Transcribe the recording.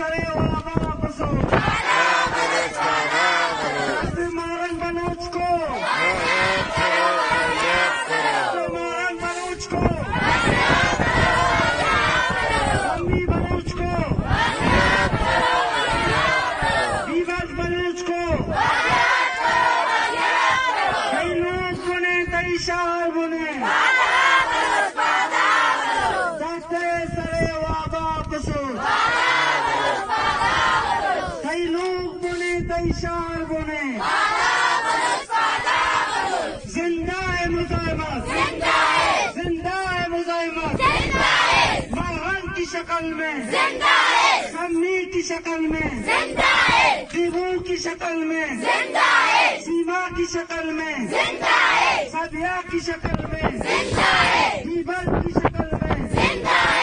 सरे वापसो मारन मनोज को मारन मनोज को मम्मी मनोज को विवाद मनोज को कई लोग बने कई शाह बने कई लोग बने कई शार बने जिंदा है मुजाहिमत जिंदा है मुजाहिमत महान की शक्ल में सम्मी की शक्ल में दिगों की शक्ल में सीमा की शक्ल में सदिया की शक्ल में दीवार की शक्ल में